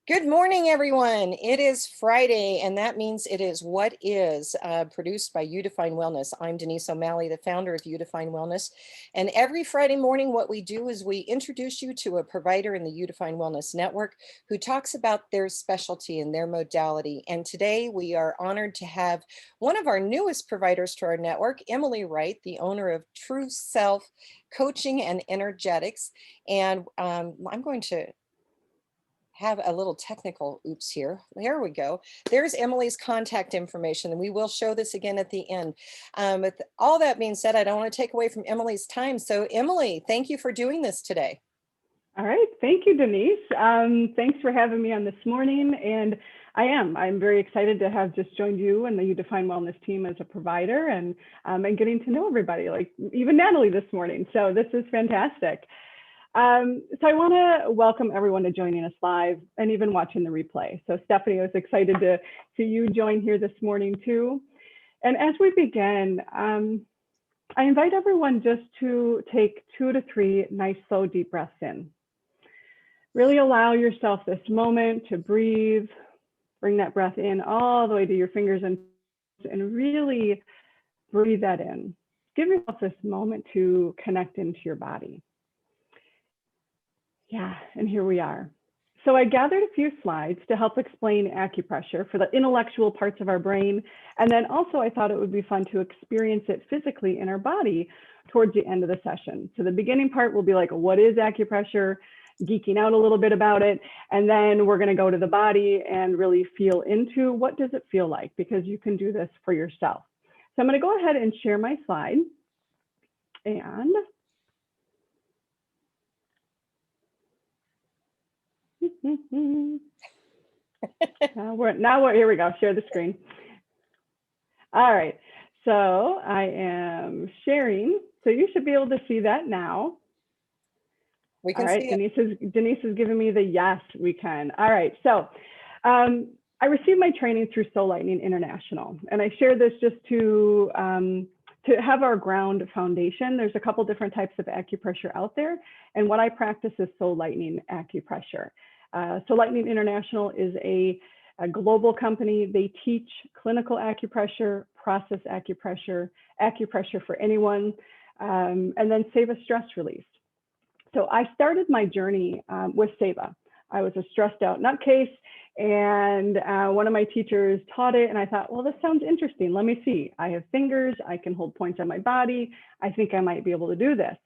Good morning, everyone. It is Friday, and that means it is What Is, produced by You Define Wellness. I'm Denise O'Malley, the founder of You Define Wellness. And every Friday morning, what we do is we introduce you to a provider in the You Define Wellness Network who talks about their specialty and their modality. And today we are honored to have one of our newest providers to our network, Emily Wright, the owner of True Self Coaching and Energetics. And I'm going to have a little technical oops here. There we go. There's Emily's contact information, and we will show this again at the end. With all that being said, I don't want to take away from Emily's time. So Emily, thank you for doing this today. All right. Thank you, Denise. Thanks for having me on this morning. And I'm very excited to have just joined you and the You Define Wellness team as a provider and getting to know everybody, like even Natalie this morning. So this is fantastic. So I want to welcome everyone to joining us live and even watching the replay. So Stephanie, I was excited to see you join here this morning too. And as we begin, I invite everyone just to take 2 to 3 nice, slow, deep breaths in. Really allow yourself this moment to breathe, bring that breath in all the way to your fingers and really breathe that in. Give yourself this moment to connect into your body. Yeah, and here we are. So I gathered a few slides to help explain acupressure for the intellectual parts of our brain. And then also I thought it would be fun to experience it physically in our body towards the end of the session. So the beginning part will be like, what is acupressure? Geeking out a little bit about it. And then we're going to go to the body and really feel into what does it feel like, because you can do this for yourself. So I'm going to go ahead and share my slide. And here we go, share the screen. All right, so I am sharing. So you should be able to see that now. We can All right, see Denise is giving me the yes, we can. All right, so I received my training through Soul Lightning International, and I share this just to have our ground foundation. There's a couple different types of acupressure out there, and what I practice is Soul Lightning Acupressure. Soul Lightning International is a global company. They teach clinical acupressure, process acupressure, acupressure for anyone, and then Seva stress release. So I started my journey with Seva. I was a stressed out nutcase, and one of my teachers taught it, and I thought, well, this sounds interesting. Let me see. I have fingers. I can hold points on my body. I think I might be able to do this.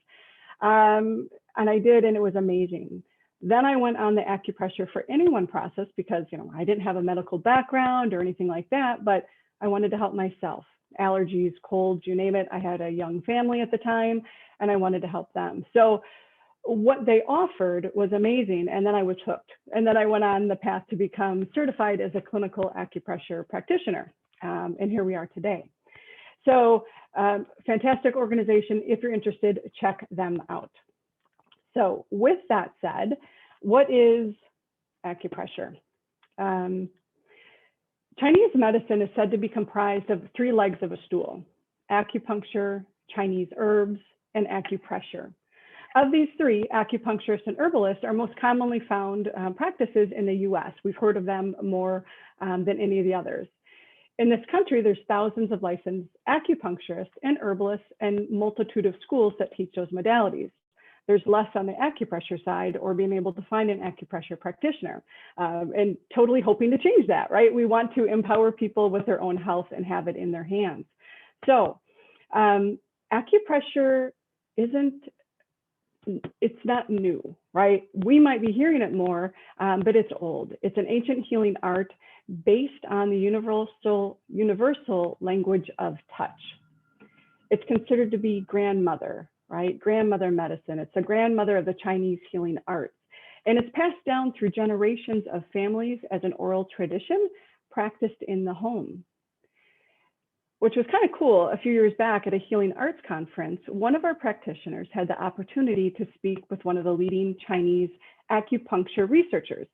And I did, and it was amazing. Then I went on the acupressure for anyone process because, I didn't have a medical background or anything like that, but I wanted to help myself. Allergies, colds, you name it. I had a young family at the time, and I wanted to help them. So what they offered was amazing, and then I was hooked. And then I went on the path to become certified as a clinical acupressure practitioner, and here we are today. So fantastic organization. If you're interested, check them out. So with that said, what is acupressure? Chinese medicine is said to be comprised of 3 legs of a stool: acupuncture, Chinese herbs, and acupressure. Of these 3, acupuncturists and herbalists are most commonly found practices in the US. We've heard of them more than any of the others. In this country, there's thousands of licensed acupuncturists and herbalists and multitude of schools that teach those modalities. There's less on the acupressure side, or being able to find an acupressure practitioner, and totally hoping to change that, right? We want to empower people with their own health and have it in their hands. So acupressure it's not new, right? We might be hearing it more, but it's old. It's an ancient healing art based on the universal language of touch. It's considered to be grandmother, right? Grandmother medicine. It's a grandmother of the Chinese healing arts. And it's passed down through generations of families as an oral tradition practiced in the home. Which was kind of cool. A few years back at a healing arts conference, one of our practitioners had the opportunity to speak with one of the leading Chinese acupuncture researchers.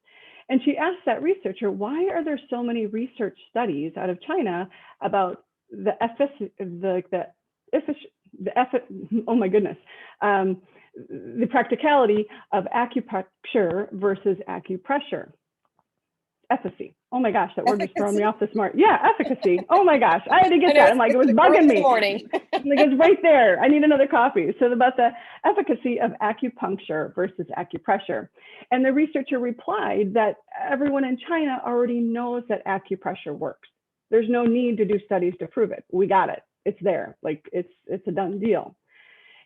And she asked that researcher, why are there so many research studies out of China about the practicality of acupuncture versus acupressure? Efficacy. Oh my gosh, that word was throwing me Efficacy. off this morning. Yeah, efficacy. Oh my gosh, I had to I get know that. I'm like, it was early bugging in the me. morning. I'm like, it's right there. I need another coffee. So about the efficacy of acupuncture versus acupressure. And the researcher replied that everyone in China already knows that acupressure works. There's no need to do studies to prove it. We got it. It's there. Like it's a done deal.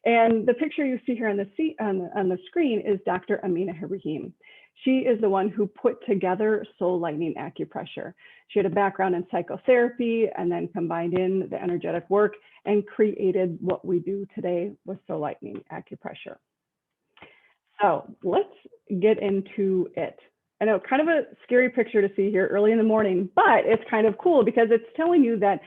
And the picture you see here on the screen is Dr. Amina Ibrahim. She is the one who put together soul lightning acupressure. She had a background in psychotherapy and then combined in the energetic work and created what we do today with soul lightning acupressure. So let's get into it. I know, kind of a scary picture to see here early in the morning, but it's kind of cool because it's telling you that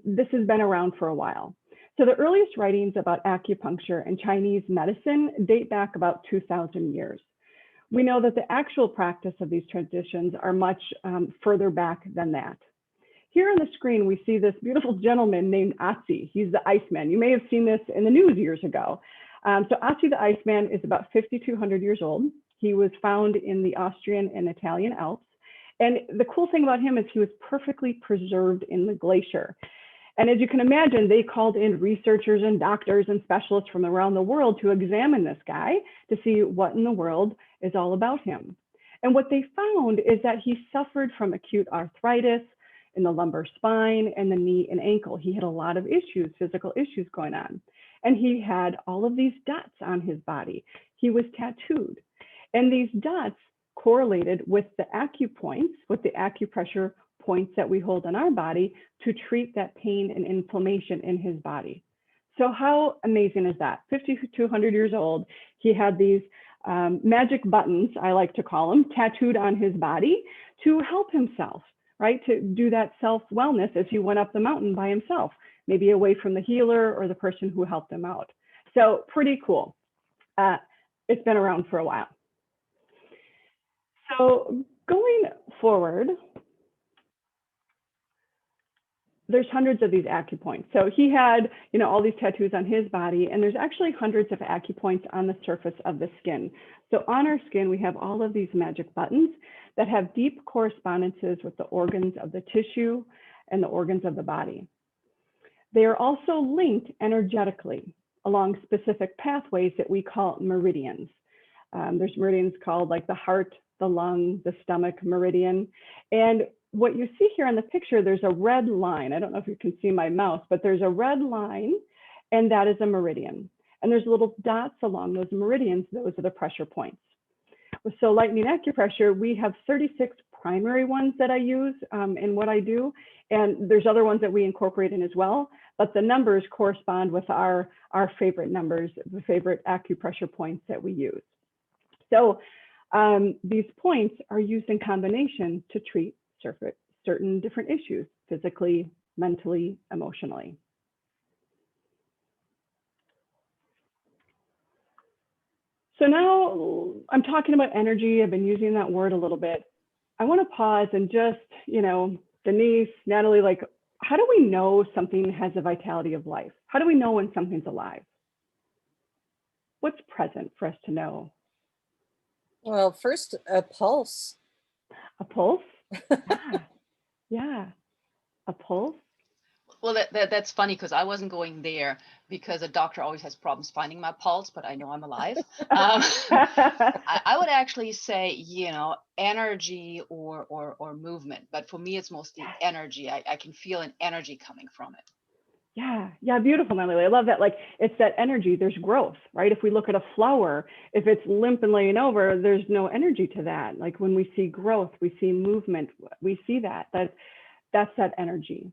this has been around for a while. So the earliest writings about acupuncture and Chinese medicine date back about 2,000 years. We know that the actual practice of these traditions are much further back than that. Here on the screen, we see this beautiful gentleman named Atzi. He's the Iceman. You may have seen this in the news years ago. So Atzi the Iceman is about 5,200 years old. He was found in the Austrian and Italian Alps. And the cool thing about him is he was perfectly preserved in the glacier. And as you can imagine, they called in researchers and doctors and specialists from around the world to examine this guy to see what in the world is all about him. And what they found is that he suffered from acute arthritis in the lumbar spine and the knee and ankle. He had a lot of issues, physical issues going on. And he had all of these dots on his body. He was tattooed. And these dots correlated with the acupoints, with the acupressure points that we hold in our body to treat that pain and inflammation in his body. So how amazing is that? 5,200 years old, he had these magic buttons, I like to call them, tattooed on his body to help himself, right? To do that self-wellness as he went up the mountain by himself, maybe away from the healer or the person who helped him out. So pretty cool. It's been around for a while. So going forward, there's hundreds of these acupoints. So he had, all these tattoos on his body, and there's actually hundreds of acupoints on the surface of the skin. So on our skin, we have all of these magic buttons that have deep correspondences with the organs of the tissue and the organs of the body. They are also linked energetically along specific pathways that we call meridians. There's meridians called like the heart, the lung, the stomach meridian. And what you see here on the picture, there's a red line. I don't know if you can see my mouse, but there's a red line, and that is a meridian. And there's little dots along those meridians. Those are the pressure points. With Soul Lightning Acupressure, we have 36 primary ones that I use in what I do. And there's other ones that we incorporate in as well, but the numbers correspond with our favorite numbers, the favorite acupressure points that we use. So these points are used in combination to treat certain different issues, physically, mentally, emotionally. So now I'm talking about energy. I've been using that word a little bit. I want to pause and just, Denise, Natalie, like, how do we know something has a vitality of life? How do we know when something's alive? What's present for us to know? Well, first, a pulse. A pulse? Yeah. A pulse? Well, that's funny because I wasn't going there because a doctor always has problems finding my pulse, but I know I'm alive. I would actually say, energy or movement, but for me, it's mostly energy. I can feel an energy coming from it. Yeah, beautiful, Natalie. I love that. Like, it's that energy. There's growth, right? If we look at a flower, if it's limp and laying over, there's no energy to that. Like when we see growth, we see movement, we see that's that energy.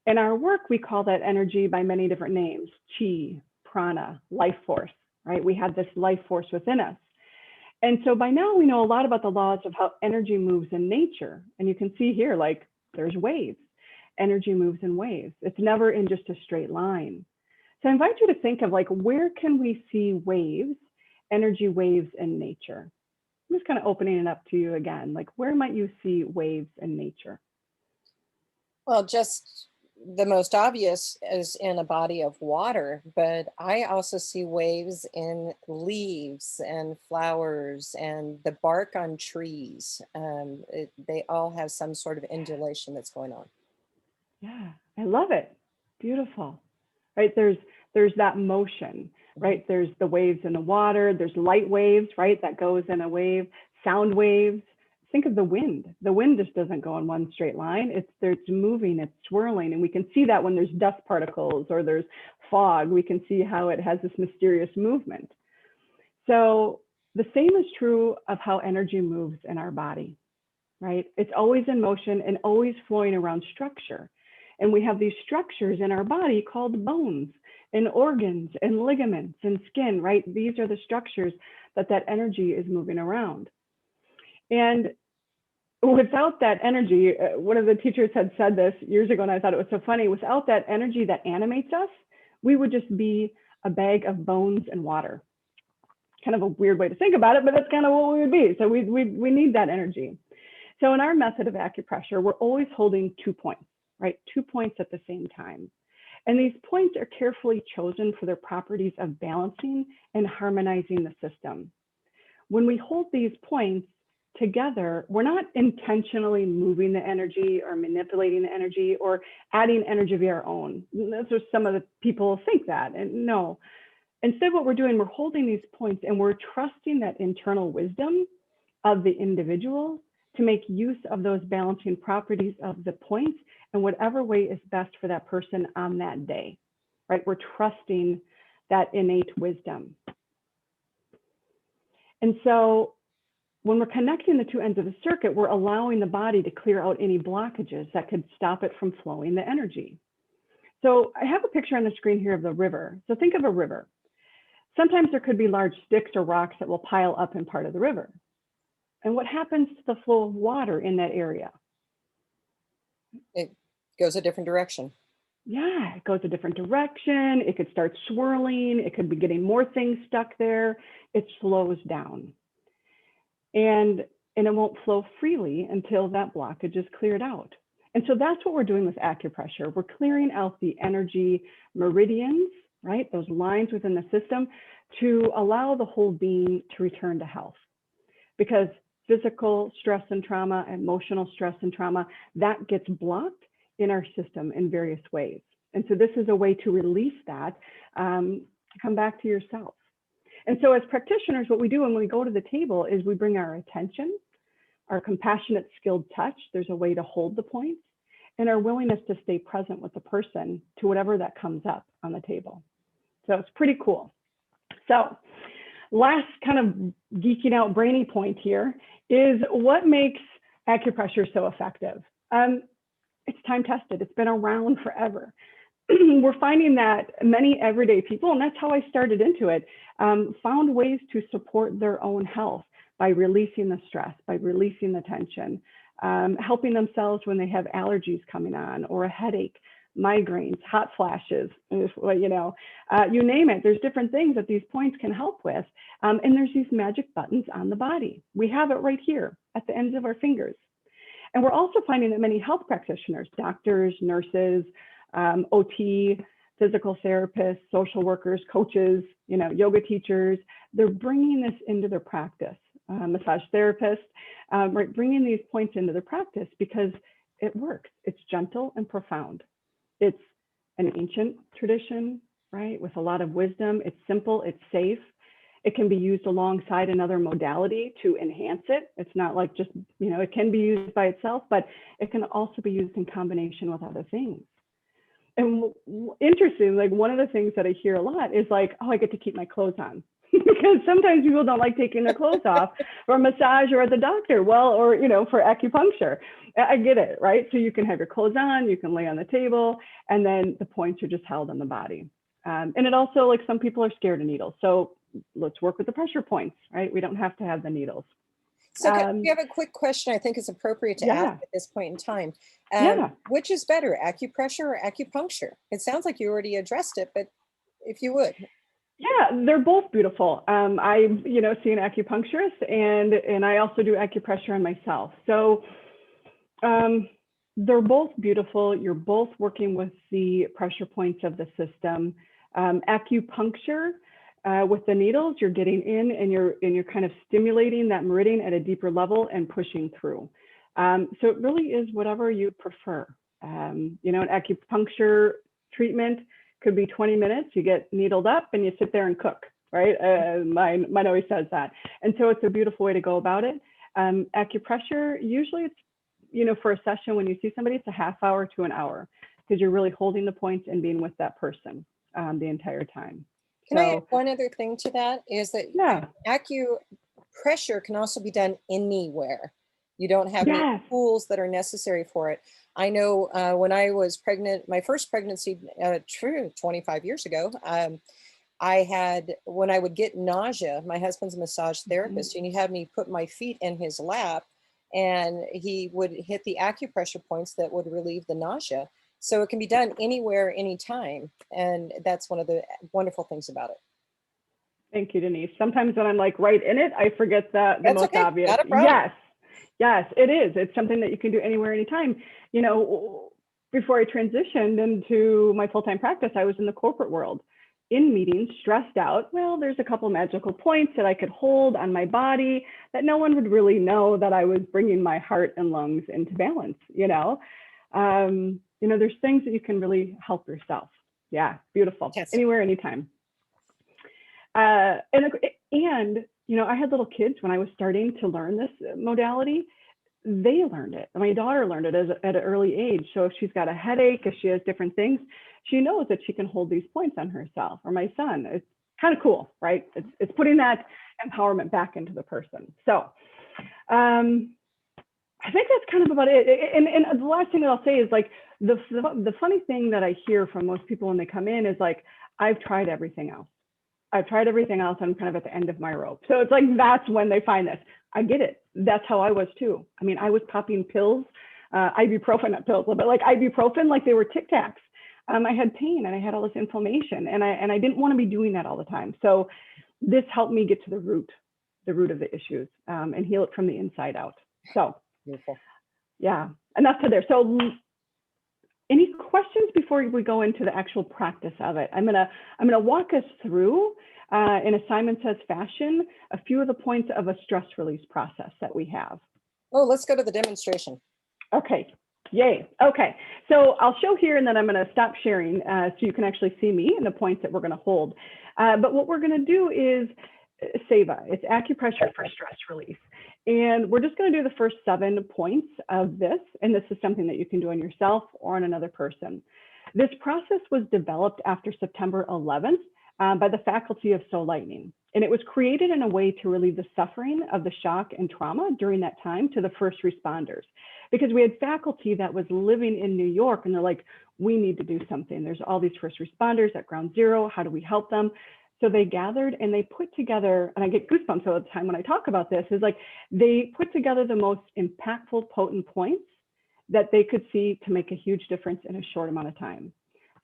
In our work, we call that energy by many different names: chi, prana, life force, right? We have this life force within us. And so by now we know a lot about the laws of how energy moves in nature. And you can see here, like, there's waves. Energy moves in waves. It's never in just a straight line. So I invite you to think of, like, where can we see waves, energy waves in nature? I'm just kind of opening it up to you again. Like, where might you see waves in nature? Well, just the most obvious is in a body of water, but I also see waves in leaves and flowers and the bark on trees. They all have some sort of undulation that's going on. Yeah, I love it. Beautiful. Right? There's that motion, right? There's the waves in the water, there's light waves, right? That goes in a wave, sound waves. Think of the wind. The wind just doesn't go in one straight line. It's moving, it's swirling. And we can see that when there's dust particles or there's fog, we can see how it has this mysterious movement. So the same is true of how energy moves in our body, right? It's always in motion and always flowing around structure. And we have these structures in our body called bones and organs and ligaments and skin, right? These are the structures that energy is moving around. And without that energy, one of the teachers had said this years ago, and I thought it was so funny, without that energy that animates us, we would just be a bag of bones and water. Kind of a weird way to think about it, but that's kind of what we would be. So we need that energy. So in our method of acupressure, we're always holding 2 points, right? 2 points at the same time. And these points are carefully chosen for their properties of balancing and harmonizing the system. When we hold these points together, we're not intentionally moving the energy or manipulating the energy or adding energy of our own. That's what some of the people think that, and no. Instead, what we're doing, we're holding these points and we're trusting that internal wisdom of the individual to make use of those balancing properties of the points in whatever way is best for that person on that day, right? We're trusting that innate wisdom. And so when we're connecting the two ends of the circuit, we're allowing the body to clear out any blockages that could stop it from flowing the energy. So I have a picture on the screen here of the river. So think of a river. Sometimes there could be large sticks or rocks that will pile up in part of the river. And what happens to the flow of water in that area? It goes a different direction. Yeah, it goes a different direction. It could start swirling. It could be getting more things stuck there. It slows down. And it won't flow freely until that blockage is cleared out. And so that's what we're doing with acupressure. We're clearing out the energy meridians, right? Those lines within the system to allow the whole being to return to health. Because physical stress and trauma, emotional stress and trauma, that gets blocked in our system in various ways. And so this is a way to release that, to come back to yourself. And so as practitioners, what we do when we go to the table is we bring our attention, our compassionate, skilled touch. There's a way to hold the points, and our willingness to stay present with the person to whatever that comes up on the table. So it's pretty cool. So last kind of geeking out brainy point here is what makes acupressure so effective. It's time tested. It's been around forever. We're finding that many everyday people, and that's how I started into it, found ways to support their own health by releasing the stress, by releasing the tension, helping themselves when they have allergies coming on or a headache, migraines, hot flashes, you know, you name it. There's different things that these points can help with. And there's these magic buttons on the body. We have it right here at the ends of our fingers. And we're also finding that many health practitioners, doctors, nurses, OT, physical therapists, social workers, coaches, you know, yoga teachers, they're bringing this into their practice. Massage therapists, right, bringing these points into their practice because it works. It's gentle and profound. It's an ancient tradition, right, with a lot of wisdom. It's simple, it's safe. It can be used alongside another modality to enhance it. It's not like just, you know, it can be used by itself, but it can also be used in combination with other things. And interesting, like one of the things that I hear a lot is like, oh, I get to keep my clothes on. Because sometimes people don't like taking their clothes off for a massage or at the doctor, well, or, you know, for acupuncture. I get it, right? So you can have your clothes on, you can lay on the table, and then the points are just held on the body. And it also, like some people are scared of needles. So let's work with the pressure points, right? We don't have to have the needles. So we have a quick question I think is appropriate to ask at this point in time. Which is better, acupressure or acupuncture? It sounds like you already addressed it, but if you would. Yeah, they're both beautiful. I, you know, see an acupuncturist and I also do acupressure on myself. So they're both beautiful. You're both working with the pressure points of the system. Acupuncture, with the needles, you're getting in and you're kind of stimulating that meridian at a deeper level and pushing through. So it really is whatever you prefer. An acupuncture treatment could be 20 minutes. You get needled up and you sit there and cook, right? Mine always says that. And so it's a beautiful way to go about it. Acupressure, usually it's, for a session when you see somebody, it's a half hour to an hour because you're really holding the points and being with that person the entire time. Can I add one other thing to that is that acupressure can also be done anywhere. You don't have any tools that are necessary for it. I know when I was pregnant, my first pregnancy, 25 years ago, when I would get nausea, my husband's a massage therapist, and he had me put my feet in his lap, and he would hit the acupressure points that would relieve the nausea. So it can be done anywhere, anytime. And that's one of the wonderful things about it. Thank you, Denise. Sometimes when I'm like right in it, I forget the most obvious. Not a problem. Yes, it is. It's something that you can do anywhere, anytime. Before I transitioned into my full-time practice, I was in the corporate world, in meetings, stressed out. Well, there's a couple magical points that I could hold on my body that no one would really know that I was bringing my heart and lungs into balance. There's things that you can really help yourself. Yeah, beautiful. Yes. Anywhere, anytime. And I had little kids when I was starting to learn this modality. They learned it. My daughter learned it at an early age. So if she's got a headache, if she has different things, she knows that she can hold these points on herself. Or my son. It's kind of cool, right? It's putting that empowerment back into the person. So I think that's kind of about it. And the last thing that I'll say is like, the funny thing that I hear from most people when they come in is like, I've tried everything else. I'm kind of at the end of my rope. So it's like, that's when they find this. I get it. That's how I was too. I mean, I was popping pills, ibuprofen, not pills, but like ibuprofen, like they were Tic Tacs. I had pain and I had all this inflammation, and I didn't want to be doing that all the time. So this helped me get to the root of the issues, and heal it from the inside out. So beautiful. Yeah, enough to there. So any questions before we go into the actual practice of it? I'm gonna walk us through in a Simon Says fashion a few of the points of a stress release process that we have. Oh, let's go to the demonstration. Okay, yay. Okay, so I'll show here and then I'm gonna stop sharing so you can actually see me and the points that we're gonna hold. But what we're gonna do is SEVA. It's acupressure for stress release. And we're just going to do the first 7 points of this. And this is something that you can do on yourself or on another person. This process was developed after September 11th by the faculty of Soul Lightning. And it was created in a way to relieve the suffering of the shock and trauma during that time to the first responders. Because we had faculty that was living in New York and they're like, we need to do something. There's all these first responders at ground zero. How do we help them? So they gathered and they put together, and I get goosebumps all the time when I talk about this, is like they put together the most impactful, potent points that they could see to make a huge difference in a short amount of time.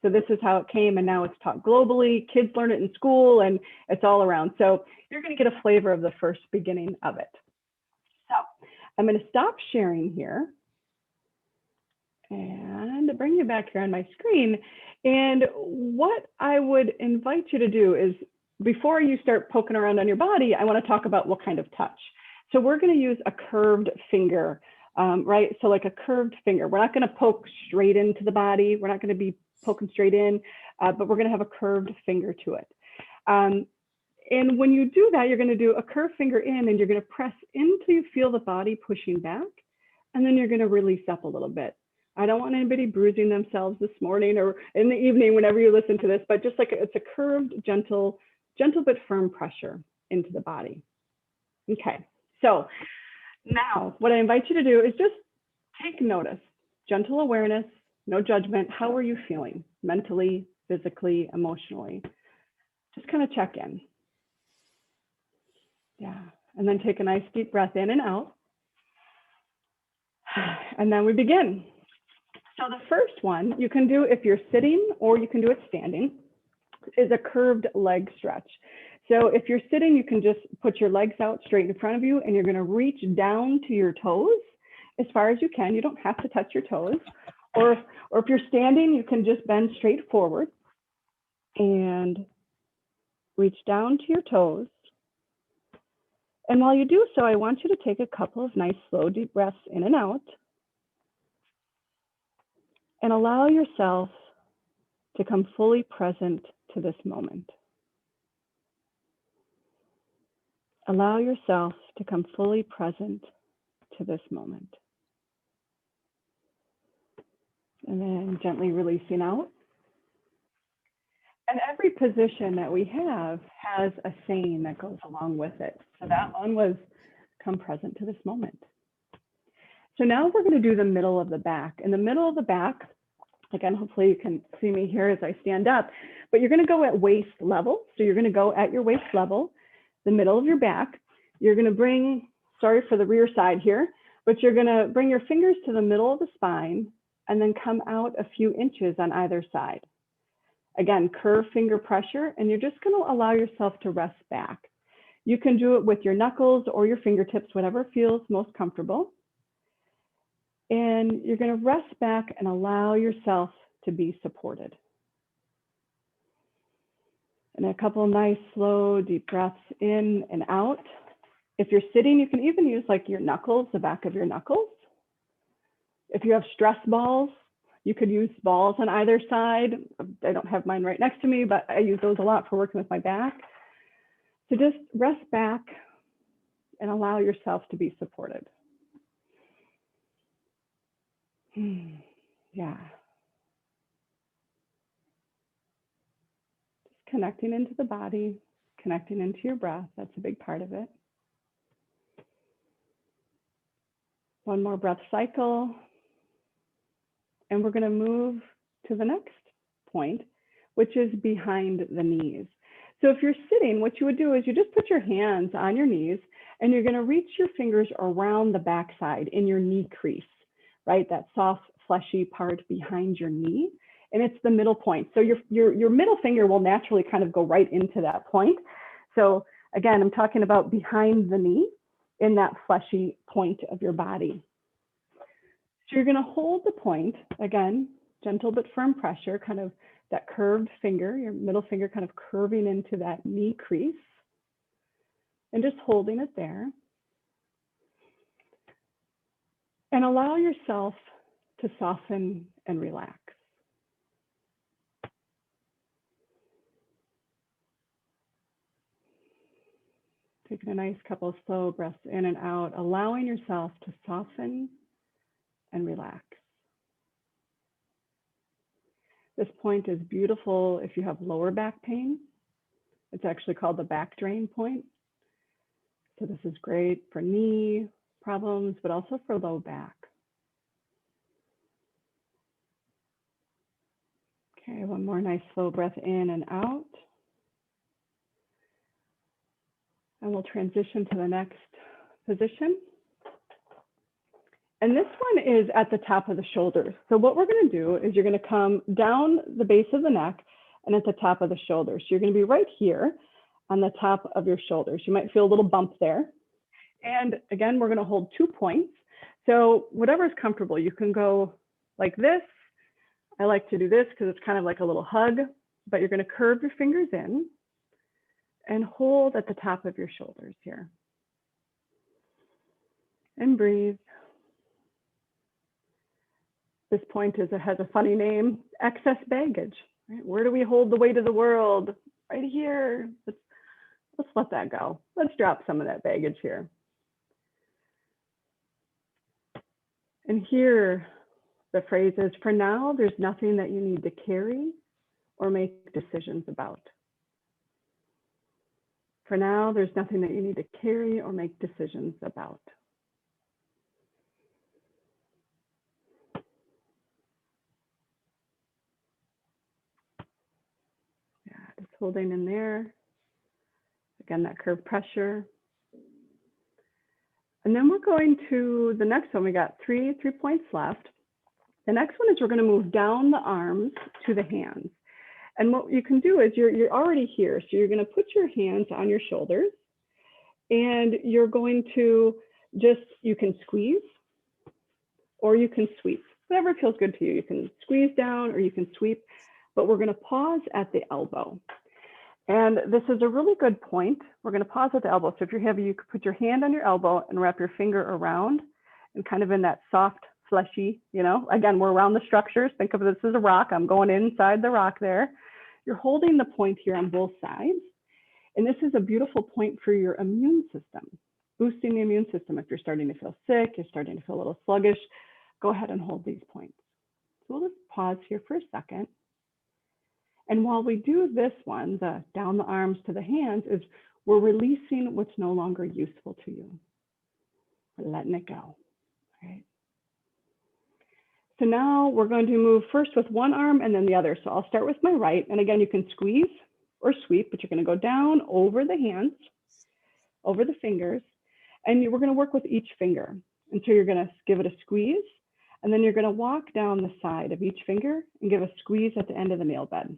So this is how it came, and now it's taught globally. Kids learn it in school, and it's all around. So you're going to get a flavor of the first beginning of it. So I'm going to stop sharing here and bring you back here on my screen. And what I would invite you to do is, before you start poking around on your body, I want to talk about what kind of touch. So we're going to use a curved finger, right? So like a curved finger. We're not going to poke straight into the body. We're not going to be poking straight in, but we're going to have a curved finger to it. And when you do that, you're going to do a curved finger in, and you're going to press until you feel the body pushing back, and then you're going to release up a little bit. I don't want anybody bruising themselves this morning or in the evening whenever you listen to this, but just like it's a curved, gentle but firm pressure into the body. Okay, so now what I invite you to do is just take notice, gentle awareness, no judgment. How are you feeling mentally, physically, emotionally? Just kind of check in. Yeah, and then take a nice deep breath in and out. And then we begin. So the first one you can do if you're sitting, or you can do it standing, is a curved leg stretch. So if you're sitting, you can just put your legs out straight in front of you, and you're going to reach down to your toes as far as you can. You don't have to touch your toes. Or if you're standing, you can just bend straight forward and reach down to your toes. And while you do so, I want you to take a couple of nice, slow, deep breaths in and out. And allow yourself to come fully present to this moment. Allow yourself to come fully present to this moment. And then gently releasing out. And every position that we have has a saying that goes along with it. So that one was, come present to this moment. So now we're going to do the middle of the back. In the middle of the back, again, hopefully you can see me here as I stand up, but you're going to go at waist level. So you're going to go at your waist level, the middle of your back. You're going to bring, sorry for the rear side here, but you're going to bring your fingers to the middle of the spine and then come out a few inches on either side. Again, curve finger pressure, and you're just going to allow yourself to rest back. You can do it with your knuckles or your fingertips, whatever feels most comfortable. And you're going to rest back and allow yourself to be supported. And a couple of nice, slow, deep breaths in and out. If you're sitting, you can even use like your knuckles, the back of your knuckles. If you have stress balls, you could use balls on either side. I don't have mine right next to me, but I use those a lot for working with my back. So just rest back and allow yourself to be supported. Yeah. Just connecting into the body, connecting into your breath. That's a big part of it. One more breath cycle. And we're going to move to the next point, which is behind the knees. So if you're sitting, what you would do is you just put your hands on your knees and you're going to reach your fingers around the backside in your knee crease, right? That soft, fleshy part behind your knee. And it's the middle point. So your middle finger will naturally kind of go right into that point. So again, I'm talking about behind the knee in that fleshy point of your body. So you're going to hold the point, again, gentle but firm pressure, kind of that curved finger, your middle finger kind of curving into that knee crease, and just holding it there. And allow yourself to soften and relax. Taking a nice couple of slow breaths in and out, allowing yourself to soften and relax. This point is beautiful if you have lower back pain. It's actually called the back drain point. So this is great for knee problems, but also for low back. Okay, one more nice slow breath in and out. And we'll transition to the next position. And this one is at the top of the shoulders. So what we're going to do is you're going to come down the base of the neck and at the top of the shoulders. So you're going to be right here on the top of your shoulders. You might feel a little bump there. And again, we're going to hold 2 points. So whatever is comfortable, you can go like this. I like to do this because it's kind of like a little hug, but you're going to curve your fingers in and hold at the top of your shoulders here. And breathe. This point has a funny name, excess baggage. Right? Where do we hold the weight of the world? Right here. Let's let that go. Let's drop some of that baggage here. And here, the phrase is, for now, there's nothing that you need to carry or make decisions about. For now, there's nothing that you need to carry or make decisions about. Just holding in there. Again, that curved pressure. And then we're going to the next one. We got three points left. The next one is we're going to move down the arms to the hands. And what you can do is you're already here. So you're going to put your hands on your shoulders and you're going to you can squeeze or you can sweep, whatever feels good to you. You can squeeze down or you can sweep, but we're going to pause at the elbow. And this is a really good point. We're going to pause at the elbow. So if you're heavy, you could put your hand on your elbow and wrap your finger around and kind of in that soft, fleshy, you know, again, we're around the structures. Think of this as a rock. I'm going inside the rock there. You're holding the point here on both sides. And this is a beautiful point for your immune system, boosting the immune system. If you're starting to feel sick, you're starting to feel a little sluggish, go ahead and hold these points. So we'll just pause here for a second. And while we do this one, the down the arms to the hands, is we're releasing what's no longer useful to you. We're letting it go, right? So now we're going to move first with one arm and then the other. So I'll start with my right. And again, you can squeeze or sweep, but you're going to go down over the hands, over the fingers, and we're going to work with each finger. And so you're going to give it a squeeze, and then you're going to walk down the side of each finger and give a squeeze at the end of the nail bed.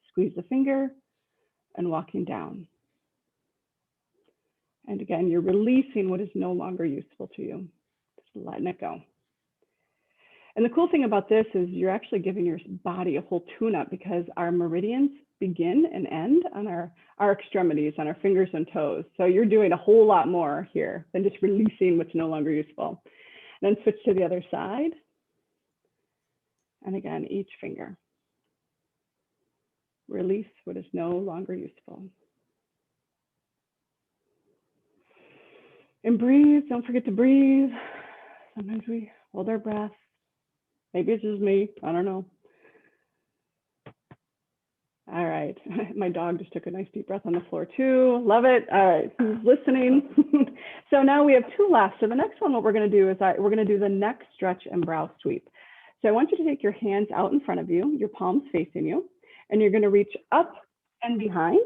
Squeeze the finger and walking down. And again, you're releasing what is no longer useful to you, just letting it go. And the cool thing about this is you're actually giving your body a whole tune-up, because our meridians begin and end on our extremities, on our fingers and toes. So you're doing a whole lot more here than just releasing what's no longer useful. And then switch to the other side. And again, each finger. Release what is no longer useful. And breathe, don't forget to breathe. Sometimes we hold our breath. Maybe it's just me, I don't know. All right, my dog just took a nice deep breath on the floor too. Love it. All right, who's listening? So now we have two left. So the next one, what we're gonna do is we're gonna do the neck stretch and brow sweep. So I want you to take your hands out in front of you, your palms facing you, and you're gonna reach up and behind.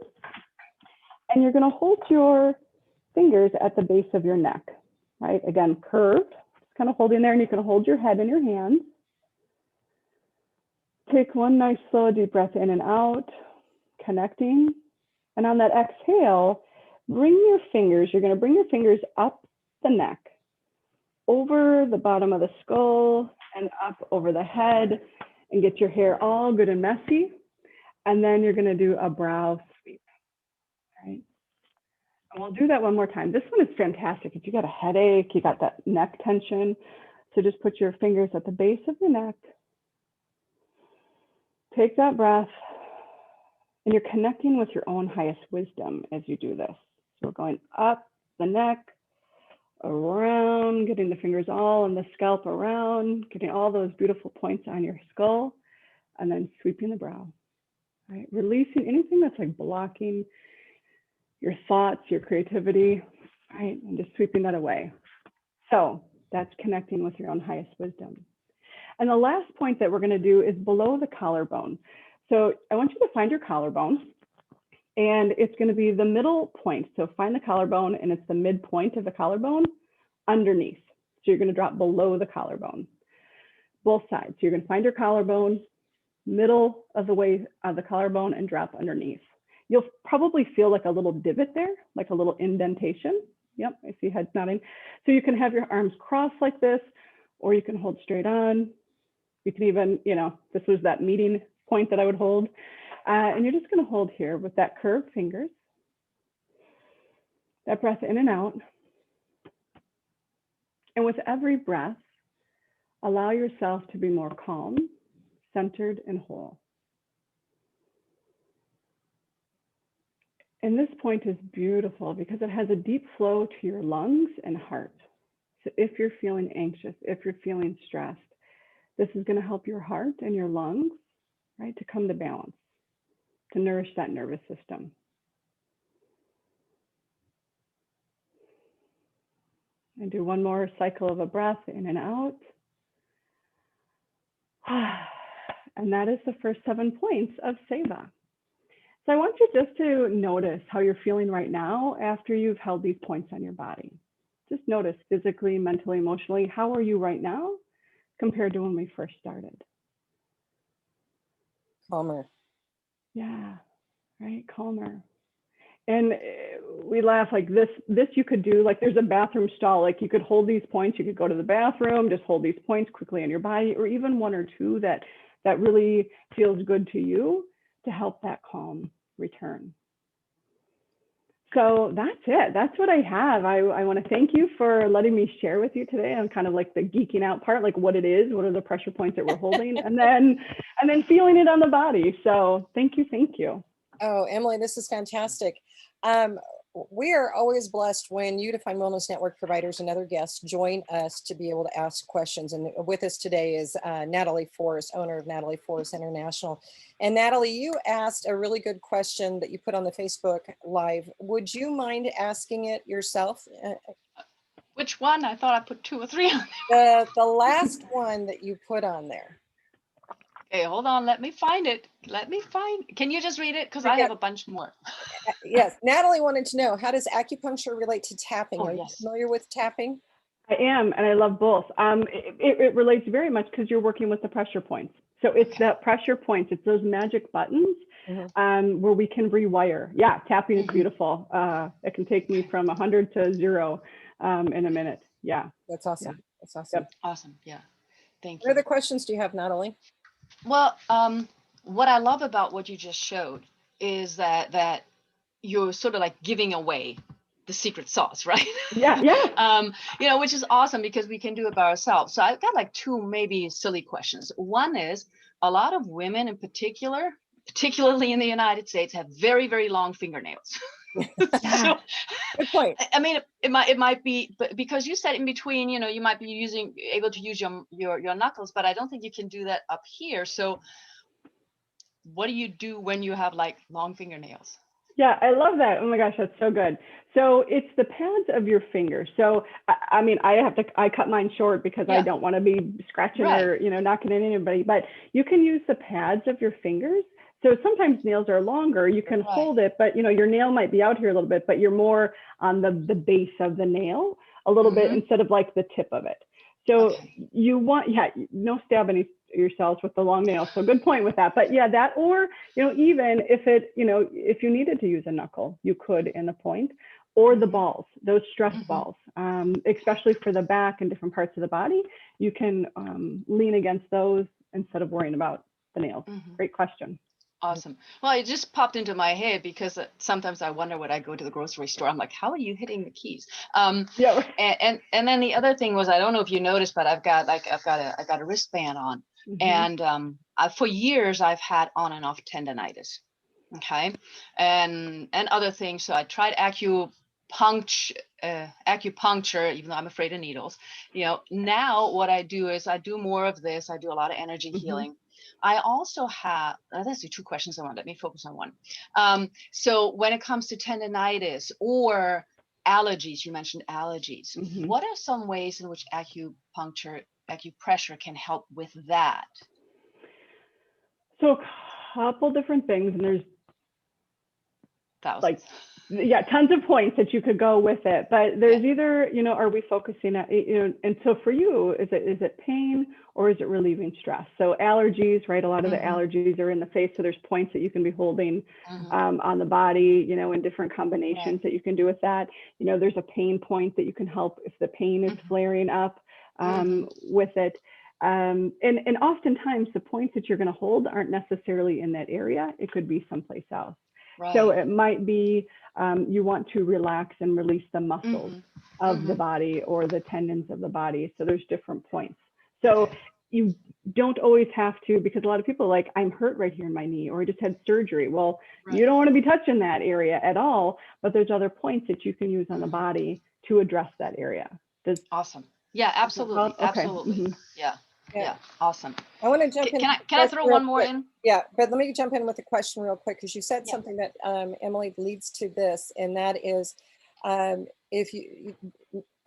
And you're gonna hold your fingers at the base of your neck, right? Again, curved, just kind of holding there, and you can hold your head in your hands. Take one nice slow deep breath in and out, connecting. And on that exhale, bring your fingers, you're going to bring your fingers up the neck, over the bottom of the skull, and up over the head, and get your hair all good and messy. And then you're going to do a brow sweep, right? And we'll do that one more time. This one is fantastic. If you got a headache, you got that neck tension, so just put your fingers at the base of the neck. Take that breath, and you're connecting with your own highest wisdom as you do this. So we're going up the neck, around, getting the fingers all in the scalp around, getting all those beautiful points on your skull, and then sweeping the brow, right? Releasing anything that's like blocking your thoughts, your creativity, right? And just sweeping that away. So that's connecting with your own highest wisdom. And the last point that we're going to do is below the collarbone. So I want you to find your collarbone, and it's going to be the middle point. So find the collarbone, and it's the midpoint of the collarbone underneath. So you're going to drop below the collarbone, both sides. So you're going to find your collarbone, middle of the way of the collarbone, and drop underneath. You'll probably feel like a little divot there, like a little indentation. Yep, I see heads nodding. So you can have your arms crossed like this, or you can hold straight on. You can even, you know, this was that meeting point that I would hold. And you're just going to hold here with that curved fingers, that breath in and out. And with every breath, allow yourself to be more calm, centered, and whole. And this point is beautiful because it has a deep flow to your lungs and heart. So if you're feeling anxious, if you're feeling stressed, this is going to help your heart and your lungs, right, to come to balance, to nourish that nervous system. And do one more cycle of a breath in and out. And that is the first 7 points of Seva. So I want you just to notice how you're feeling right now after you've held these points on your body. Just notice physically, mentally, emotionally, how are you right now compared to when we first started? Calmer. Yeah, right, calmer. And we laugh like this you could do, like there's a bathroom stall, like you could hold these points, you could go to the bathroom, just hold these points quickly on your body, or even one or two that really feels good to you to help that calm return. So that's it. That's what I have. I want to thank you for letting me share with you today on kind of like the geeking out part, like what it is, what are the pressure points that we're holding, and then feeling it on the body. So thank you, thank you. Oh, Emily, this is fantastic. We are always blessed when You Define Wellness Network providers and other guests join us to be able to ask questions. And with us today is Natalie Forrest, owner of Natalie Forrest International. And Natalie, you asked a really good question that you put on the Facebook Live. Would you mind asking it yourself? Which one? I thought I put 2 or 3 on. The last one that you put on there. Okay, hold on. Let me find it. Can you just read it? Because I have a bunch more. Yes. Natalie wanted to know, how does acupuncture relate to tapping? Oh, Are yes. you familiar with tapping? I am, and I love both. It relates very much because you're working with the pressure points. So it's that pressure points. It's those magic buttons where we can rewire. Yeah, tapping is beautiful. It can take me from 100 to 0 in a minute. Yeah. That's awesome. Yeah. That's awesome. Yep. Awesome. Yeah. Thank you. What other questions do you have, Natalie? Well, what I love about what you just showed is that you're sort of like giving away the secret sauce, right? Yeah. Which is awesome because we can do it by ourselves. So I've got like 2 maybe silly questions. One is, a lot of women in particularly in the United States, have very, very long fingernails. So, good point. I mean, it might be, but because you said in between, you might be able to use your knuckles, but I don't think you can do that up here. So what do you do when you have like long fingernails? Yeah, I love that. Oh my gosh, that's so good. So it's the pads of your fingers. So I mean, I cut mine short because I don't want to be scratching or knocking in anybody. But you can use the pads of your fingers. So sometimes nails are longer. You can hold it, but your nail might be out here a little bit, but you're more on the base of the nail a little bit instead of like the tip of it. So you want, no stabbing yourselves with the long nails. So good point with that. But yeah, that, or, even if it, if you needed to use a knuckle, you could in the point, or the balls, those stress balls, especially for the back and different parts of the body, you can lean against those instead of worrying about the nails. Great question. Awesome. Well, it just popped into my head because sometimes I wonder when I go to the grocery store, I'm like, how are you hitting the keys? And then the other thing was, I don't know if you noticed, but I've got a wristband on, and for years I've had on and off tendonitis. Okay, and other things. So I tried acupuncture, even though I'm afraid of needles. Now what I do is I do more of this. I do a lot of energy healing. I also have, that's the 2 questions I want. Let me focus on one. So when it comes to tendonitis or allergies, you mentioned allergies. What are some ways in which acupressure can help with that? So a couple different things, and there's thousands. Tons of points that you could go with it, but there's either, are we focusing at, and so for you, is it pain or is it relieving stress? So allergies, right? A lot of the allergies are in the face. So there's points that you can be holding on the body, in different combinations that you can do with that. There's a pain point that you can help if the pain is flaring up with it. And oftentimes the points that you're going to hold aren't necessarily in that area. It could be someplace else. So it might be you want to relax and release the muscles of the body or the tendons of the body. So there's different points. So you don't always have to, because a lot of people are like, I'm hurt right here in my knee, or I just had surgery. Well, you don't want to be touching that area at all, but there's other points that you can use on the body to address that area. Awesome. Yeah, absolutely. Absolutely. Yeah. Awesome. I want to jump in. Can I throw one more in? Yeah, but let me jump in with a question real quick, because you said something that Emily leads to this, and that is,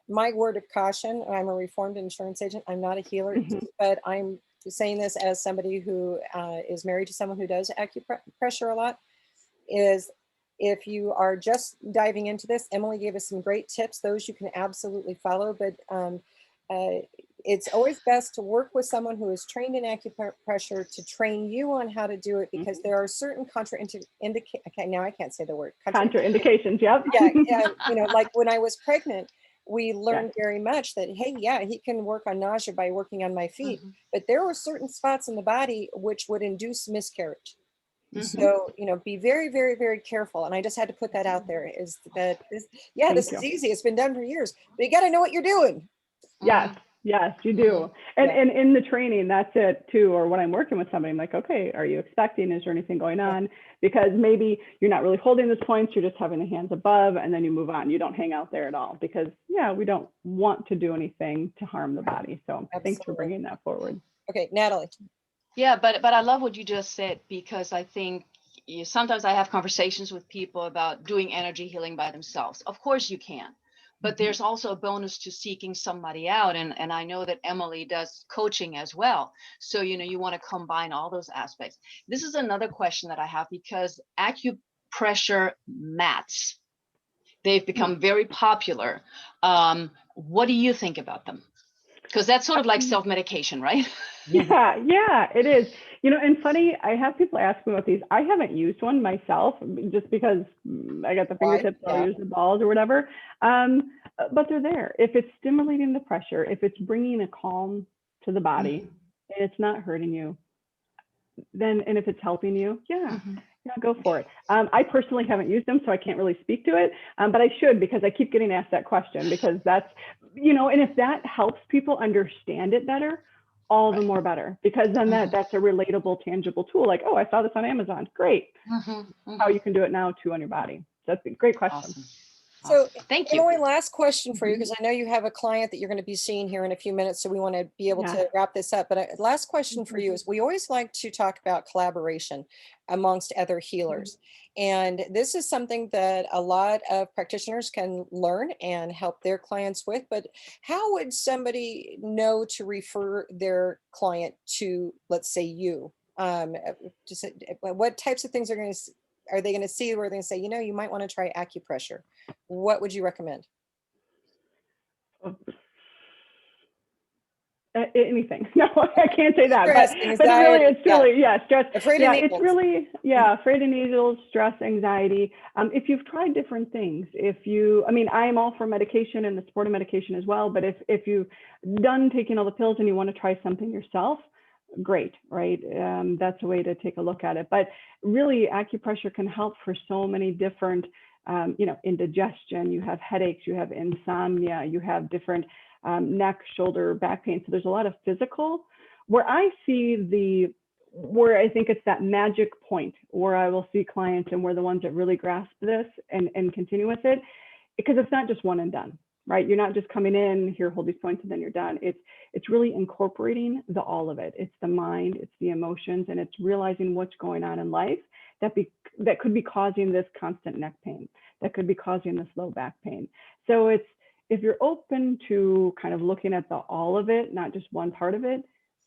my word of caution, I'm a reformed insurance agent. I'm not a healer, but I'm saying this as somebody who is married to someone who does acupressure a lot, is if you are just diving into this, Emily gave us some great tips. Those you can absolutely follow, but it's always best to work with someone who is trained in acupressure to train you on how to do it, because there are certain okay, now I can't say the word. Contraindications, yep. Yeah, you know, like when I was pregnant, we Yes. learned very much that, hey, yeah, he can work on nausea by working on my feet, but there were certain spots in the body which would induce miscarriage. So, you know, be very, very, very careful. And I just had to put that out there, is that this, yeah, Thank this you. is easy. It's been done for years, but you got to know what you're doing. Yes, yes, you do. And Yeah. and in the training, that's it too. Or when I'm working with somebody, I'm like, okay, are you expecting? Is there anything going on? Because maybe you're not really holding those points, you're just having the hands above, and then you move on. You don't hang out there at all, because yeah, we don't want to do anything to harm the body. So thanks for Absolutely. bringing that forward. Okay, Natalie. Yeah, but I love what you just said, because I think sometimes I have conversations with people about doing energy healing by themselves. Of course you can, but there's also a bonus to seeking somebody out. And I know that Emily does coaching as well. So, you know, you want to combine all those aspects. This is another question that I have, because acupressure mats, they've become very popular. What do you think about them? Because that's sort of like self-medication, right? Yeah, yeah, it is. You know, and funny, I have people ask me about these. I haven't used one myself, just because I got the fingertips, so I'll use the balls or whatever. But they're there. If it's stimulating the pressure, if it's bringing a calm to the body, and it's not hurting you, then, and if it's helping you, yeah, go for it. I personally haven't used them, so I can't really speak to it, but I should, because I keep getting asked that question, because that's, you know, and if that helps people understand it better, all the more better, because then that's a relatable, tangible tool. Like, oh, I saw this on Amazon. Great. How you can do it now too on your body. So that's a great question. Awesome. So Thank you. Emily, last question for you, because I know you have a client that you're going to be seeing here in a few minutes, so we want to be able to wrap this up. But last question for you is, we always like to talk about collaboration amongst other healers. And this is something that a lot of practitioners can learn and help their clients with. But how would somebody know to refer their client to, let's say, you? Just what types of things are they going to see where they're going to say, you know, you might want to try acupressure? What would you recommend? Anything. No, I can't say that. Stress, But anxiety, really, it's really, stress. Afraid of Yeah, needles. it's really, afraid of needles, stress, anxiety. If you've tried different things, I mean, I am all for medication and the supportive medication as well. But if you've done taking all the pills and you want to try something yourself, great, right? That's a way to take a look at it. But really, acupressure can help for so many different, you know, indigestion, you have headaches, you have insomnia, you have different neck, shoulder, back pain. So there's a lot of physical. Where I think it's that magic point where I will see clients, and we're the ones that really grasp this and continue with it, because it's not just one and done, right? You're not just coming in here, hold these points, and then you're done. It's really incorporating all of it. It's the mind, it's the emotions, and it's realizing what's going on in life that could be causing this constant neck pain, that could be causing this low back pain. So if you're open to kind of looking at all of it, not just one part of it,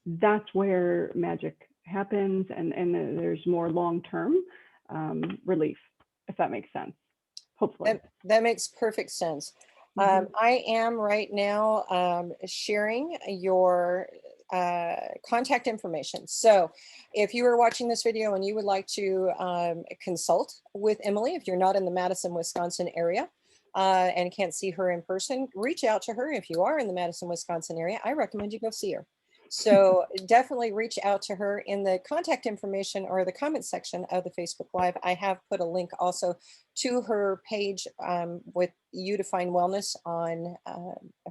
that's where magic happens, and there's more long-term relief, if that makes sense. Hopefully. That makes perfect sense. I am right now sharing your contact information. So if you are watching this video and you would like to consult with Emily, if you're not in the Madison, Wisconsin area, and can't see her in person, reach out to her. If you are in the Madison, Wisconsin area, I recommend you go see her. So definitely reach out to her. In the contact information or the comment section of the Facebook Live, I have put a link also to her page with You Define Wellness on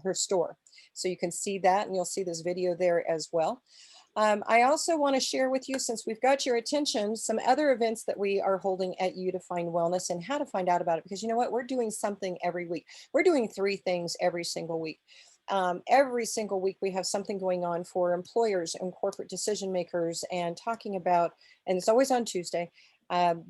her store. So you can see that, and you'll see this video there as well. I also want to share with you, since we've got your attention, some other events that we are holding at You Define Wellness and how to find out about it. Because you know what? We're doing something every week. We're doing 3 things every single week. Every single week we have something going on for employers and corporate decision makers, and talking about, and it's always on Tuesday,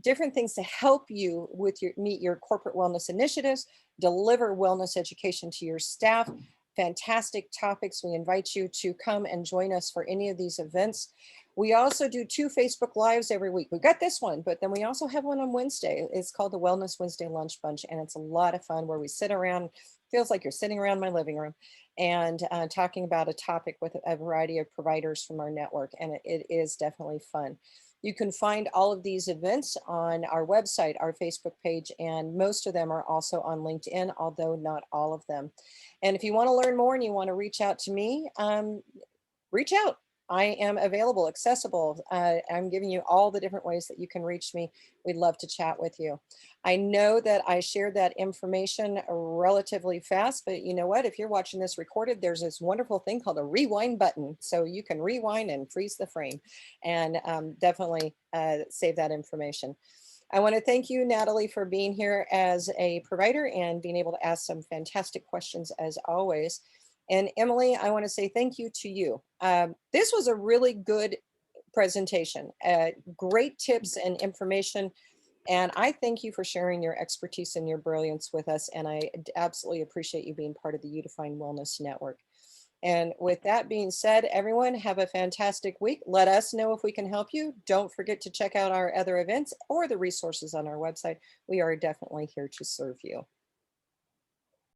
different things to help you with meet your corporate wellness initiatives, deliver wellness education to your staff. Fantastic topics. We invite you to come and join us for any of these events. We also do 2 Facebook Lives every week. We've got this one, but then we also have one on Wednesday. It's called the Wellness Wednesday Lunch Bunch, and it's a lot of fun, where we sit around feels like you're sitting around my living room and talking about a topic with a variety of providers from our network. And it is definitely fun. You can find all of these events on our website, our Facebook page, and most of them are also on LinkedIn, although not all of them. And if you want to learn more and you want to reach out to me, reach out. I am available, accessible. I'm giving you all the different ways that you can reach me. We'd love to chat with you. I know that I shared that information relatively fast, but you know what? If you're watching this recorded, there's this wonderful thing called a rewind button. So you can rewind and freeze the frame, and definitely save that information. I want to thank you, Natalie, for being here as a provider and being able to ask some fantastic questions as always. And Emily, I want to say thank you to you. This was a really good presentation, great tips and information. And I thank you for sharing your expertise and your brilliance with us. And I absolutely appreciate you being part of the Udefine Wellness Network. And with that being said, everyone have a fantastic week. Let us know if we can help you. Don't forget to check out our other events or the resources on our website. We are definitely here to serve you.